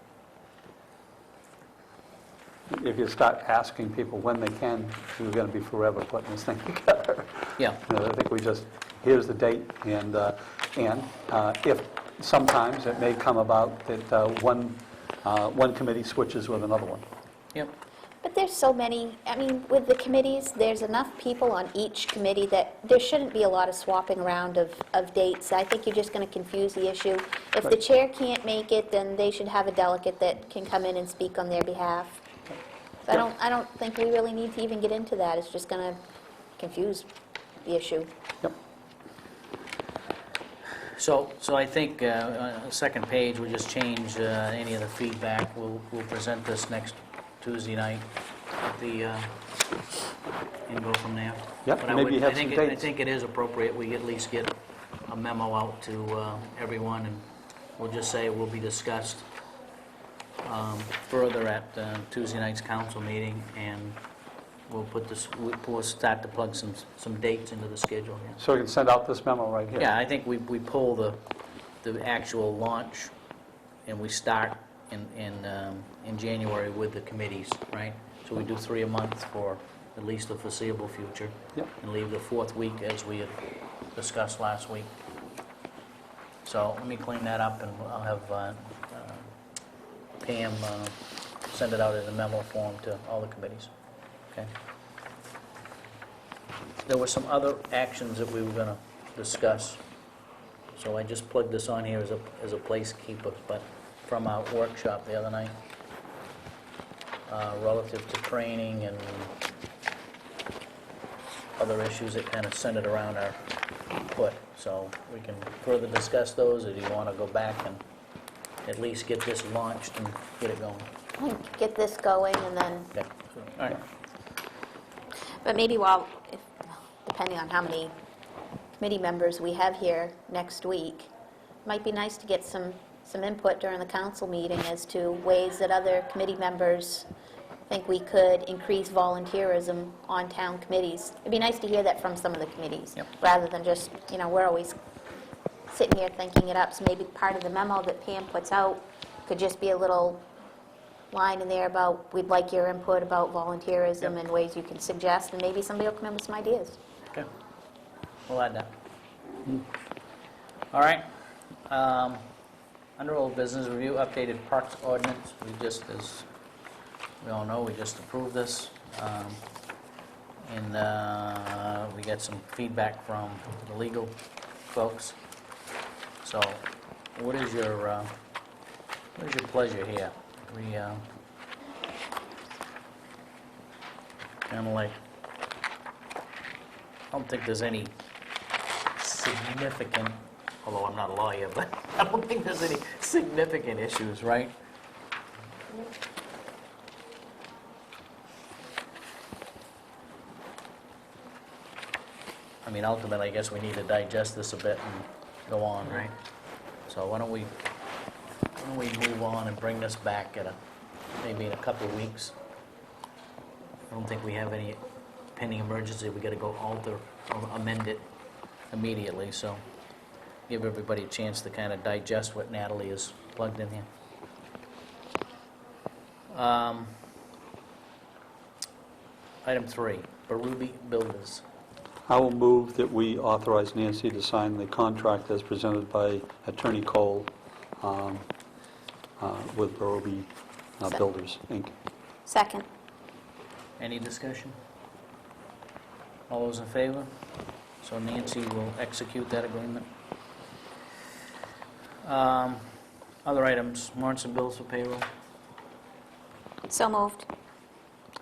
If you start asking people when they can, we're going to be forever putting this thing together. Yeah. You know, I think we just, here's the date, and if sometimes it may come about that one committee switches with another one. Yep. But there's so many, I mean, with the committees, there's enough people on each committee that there shouldn't be a lot of swapping around of dates. I think you're just going to confuse the issue. If the chair can't make it, then they should have a delegate that can come in and speak on their behalf. So I don't think we really need to even get into that. It's just going to confuse the issue. Yep. So I think, second page, we'll just change any of the feedback. We'll present this next Tuesday night at the, and go from there. Yep, But I maybe would- have I think some it- I dates. think it is appropriate we at least get a memo out to everyone, and we'll just say it will be discussed further at Tuesday night's council meeting, and we'll start to plug some dates into the schedule here. So we can send out this memo right here? Yeah, I think we pull the actual launch, and we start in January with the committees, right? So we do 3 a month for at least the foreseeable future. Yep. And leave the 4th week as we had discussed last week. So let me clean that up, and I'll have Pam send it out in a memo form to all the committees. Okay? There were some other actions that we were going to discuss. So I just plugged this on here as a placekeeper, but from our workshop the other night, relative to training and other issues that kind of centered around our foot. So we can further discuss those, or do you want to go back and at least get this launched and get it going? I think get this going and then, Okay, all right. but maybe depending on how many committee members we have here next week, it might be nice to get some input during the council meeting as to ways that other committee members think we could increase volunteerism on town committees. It'd be nice to hear that from some of the committees, Yep. rather than just, we're always sitting here thinking it up. So maybe part of the memo that Pam puts out could just be a little line in there about, we'd like your input about volunteerism and ways you can suggest, and maybe somebody will come in with some ideas. Okay. We'll add that. All right. Under old business, review updated Parks Ordinance. We just, as we all know, we just approved this. And we got some feedback from the legal folks. So what is your pleasure here? We kind of like, I don't think there's any significant, although I'm not a lawyer, but I don't think there's any significant issues, right? I mean, ultimately, I guess we need to digest this a bit and go on, right? So why don't we move on and bring this back at maybe in a couple of weeks? I don't think we have any pending emergency. We got to go alter or amend it immediately, so give everybody a chance to kind of digest what Natalie has plugged in here. Item 3, Berube Builders. I will move that we authorize Nancy to sign the contract as presented by Attorney Cole with Berube Builders, Inc. Second. Any discussion? All those in favor? So Nancy will execute that agreement. Other items, warrants and bills for payroll. So moved.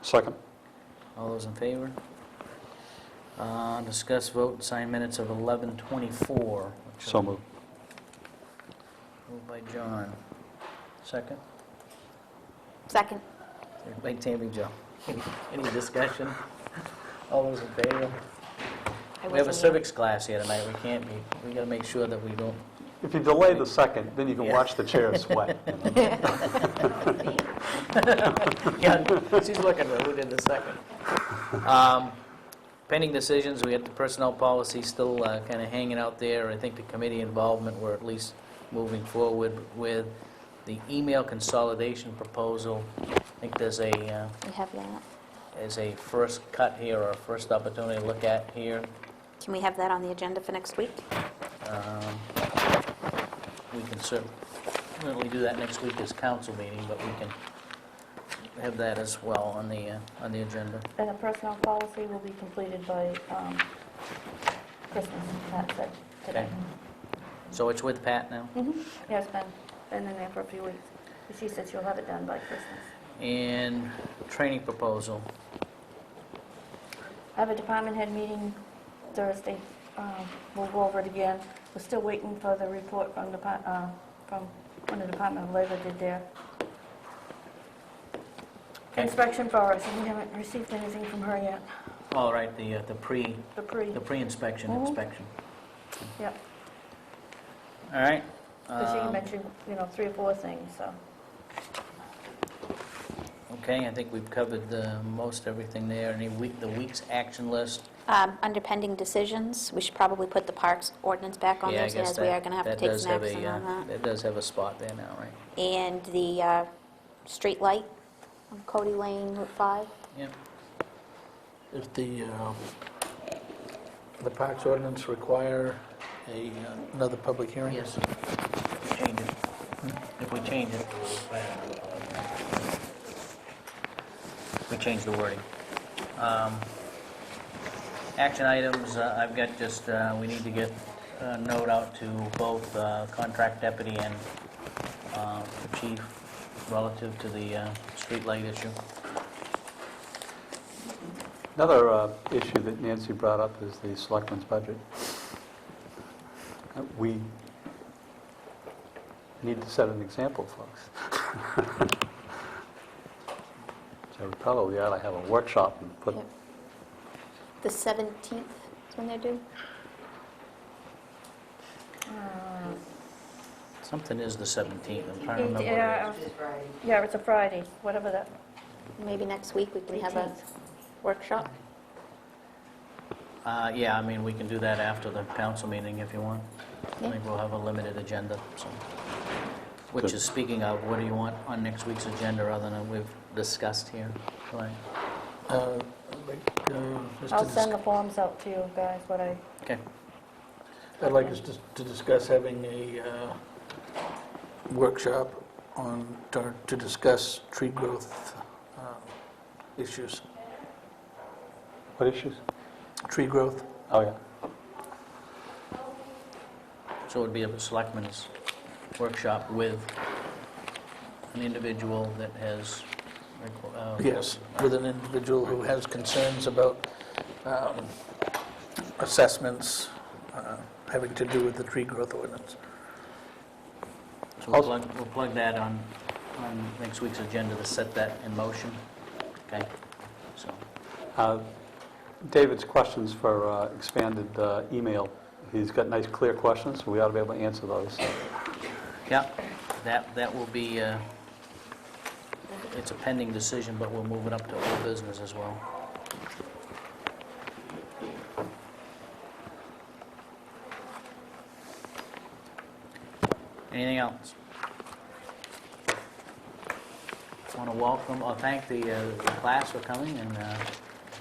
Second. All those in favor? Discuss, vote, and sign minutes of 11:24. So moved. Moved by John. Second? Second. Second by Tammy Jo. Any discussion? All those in favor? We have a civics class here tonight. We got to make sure that we don't. If you delay the second, then you can Yeah. watch the chair sweat. Yeah, she's looking for who did the second. Pending decisions, we had the personnel policy still kind of hanging out there. I think the committee involvement, we're at least moving forward with the email consolidation proposal. I think there's We have that. a first cut here, or a first opportunity to look at here. Can we have that on the agenda for next week? We can certainly do that next week as council meeting, but we can have that as well on the agenda. And the personnel policy will be completed by Christmas, Pat said today. Okay. So it's with Pat now? Yeah, it's been in there for a few weeks. She said she'll have it done by Christmas. And training proposal. I have a department head meeting Thursday. We'll go over it again. We're still waiting for the report from when the Department of Labor did their Okay. inspection for us, and we haven't received anything from her yet. All right, the The pre-inspection Mhm. inspection. Yep. All right. Because she mentioned, 3 or 4 things, so. Okay, I think we've covered most everything there. The week's action list? Under pending decisions, we should probably put the Parks Ordinance back on Yeah, I there, seeing guess as we are going to have to that take does some have action on that. That does have a spot there now, right? And the street light on Cody Lane, Route 5. Yep. If the Parks Ordinance require another public hearing? Yes. Change it. If we change it. We change the wording. Action items, I've got just, we need to get a note out to both contract deputy and the chief relative to the streetlight issue. Another issue that Nancy brought up is the selectmen's budget. We need to set an example, folks. So we probably ought to have a workshop and put, Yep. The 17th is when they're due? Something is the 17th, I'm trying to remember. Yeah, Which is Friday. yeah, it's a Friday, whatever that. Maybe next week we can have a 18th. workshop. Yeah, I mean, we can do that after the council meeting if you want. I Yeah. think we'll have a limited agenda, so. Which is, speaking of, what do you want on next week's agenda other than we've discussed here tonight? I'll send the forms out to you guys, Okay, I'd like us to discuss having a workshop to discuss tree growth issues. what issues? Tree growth. Oh, yeah. so it would be a selectmen's workshop with an individual that has... Yes, with an individual who has concerns about assessments having to do with the tree growth ordinance. So we'll plug that on next week's agenda to set that in motion. Okay, so, David's questions for expanded email, he's got nice, clear questions, so we ought to be able to answer those. yeah, that will be, it's a pending decision, but we'll move it up to old business as well. Anything else? Want to welcome, or thank the class for coming, and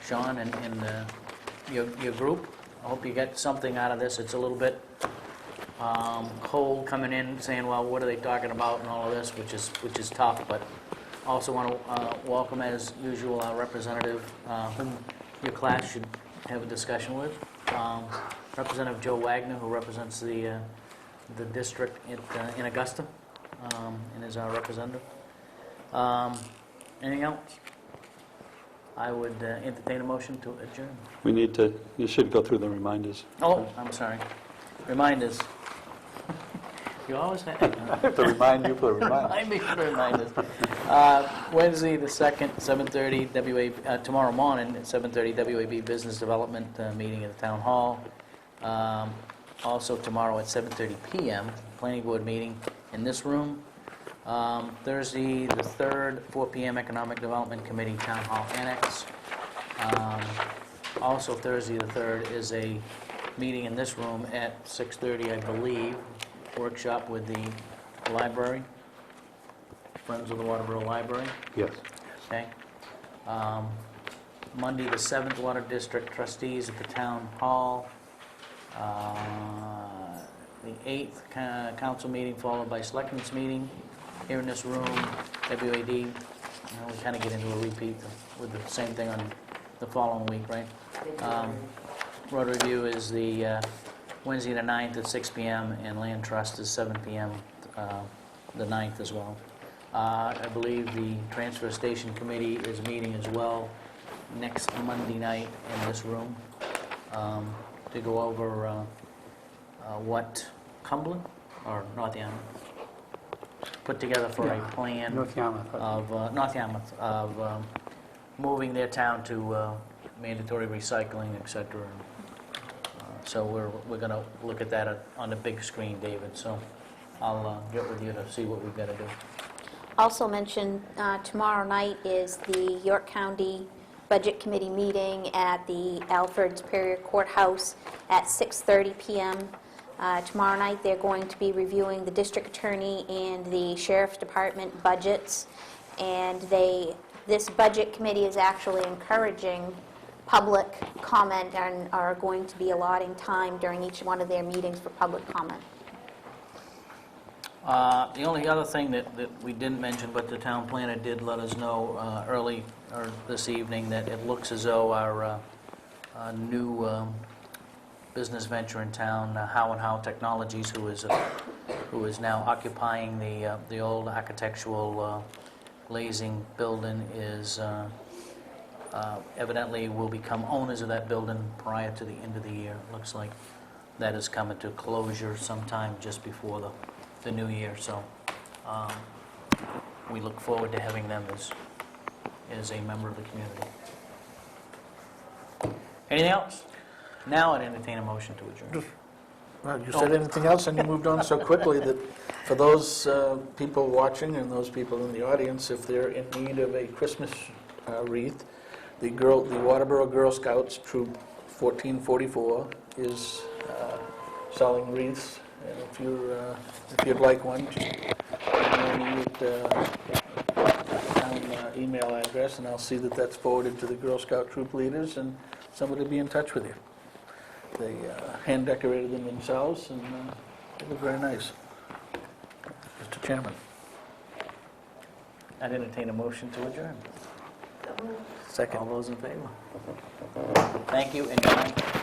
Sean and your group. I hope you get something out of this. It's a little bit cold coming in, saying, well, what are they talking about and all of this, which is tough, but also want to welcome, as usual, our representative, whom your class should have a discussion with, Representative Joe Wagner, who represents the district in Augusta, and is our representative. Anything else? I would entertain a motion to adjourn. We need to, you should go through the reminders. Oh, I'm sorry. Reminders. You always have... I have to remind you for the reminders. Remind me for the reminders. Wednesday, the 2nd, 7:30, tomorrow morning, at 7:30, WAB Business Development meeting at the Town Hall. Also tomorrow at 7:30 p.m., Planning Board meeting in this room. Thursday, the 3rd, 4 p.m., Economic Development Committee, Town Hall Annex. Also Thursday, the 3rd, is a meeting in this room at 6:30, I believe, workshop with the library, Friends of the Waterboro Library. Yes. Okay. Monday, the 7th, Water District Trustees at the Town Hall. The 8th, Council meeting, followed by Selectmen's meeting here in this room, WAD, we kind of get into a repeat with the same thing on the following week, right? Road review is the Wednesday the 9th at 6 PM, and land trust is 7 PM the 9th as well. I believe the transfer station committee is meeting as well next Monday night in this room to go over what Cumberland, or North Yarmouth, put together for a plan North Yarmouth. of, North Yarmouth, of moving their town to mandatory recycling, et cetera. So we're going to look at that on the big screen, David, so I'll get with you to see what we've got to do. Also mentioned, tomorrow night is the York County Budget Committee meeting at the Alfred Superior Courthouse at 6:30 PM. Tomorrow night, they're going to be reviewing the district attorney and the sheriff's department budgets, and this budget committee is actually encouraging public comment and are going to be allotting time during each one of their meetings for public comment. The only other thing that we didn't mention, but the town planner did let us know early or this evening, that it looks as though our new business venture in town, How and How Technologies, who is now occupying the old architectural glazing building, is evidently will become owners of that building prior to the end of the year. Looks like that is coming to closure sometime just before the new year, so we look forward to having them as a member of the community. Anything else? Now I'd entertain a motion to adjourn. Well, you said anything else, and you moved on so quickly that for those people watching and those people in the audience, if they're in need of a Christmas wreath, the Waterboro Girl Scouts Troop 1444 is selling wreaths, and if you'd like one, just email me at town email address, and I'll see that that's forwarded to the Girl Scout troop leaders, and somebody will be in touch with you. They hand decorated them themselves, and they look very nice. Mr. Chairman. I'd entertain a motion to adjourn. Second. All those in favor? Thank you, and good night.